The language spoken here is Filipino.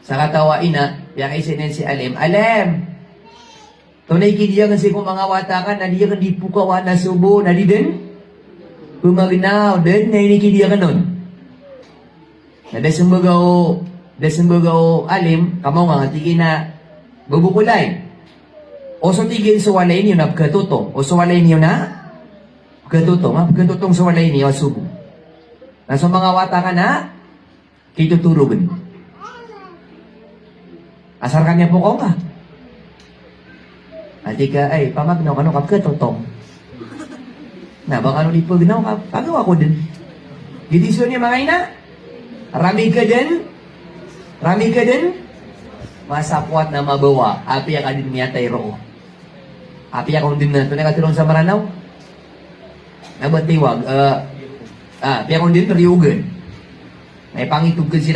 Sa katawa ina, yang isinin si Alim, Alim, tunay kidiya kasi kung mga watakan, na diya kan di pukawa na subo, na di din, pumaginaw, din, na inikidiya ka nun. Na desumbugaw Alim, kamo nga, tigin na, bubukulay. O so tigin sa walay niyo na pagkatuto, o sa walay niyo na, pagkatutong sa walay niyo, subo. Na sa mga watakan na, kituturugan. Asar kanya po ko nga. Ati ka, ay, pamagnaw ka no, kapkatotong. Na, baka no di po ginaw ka, pagawa ko din. Gidisyon niya mga ina, rami ka din, masapwat na mabawa, api ka din niya tayo. Api akong din na, ito na katilong sa Maranaw. Nabatiwag, api akong din, periugan. May pangitugkan sila.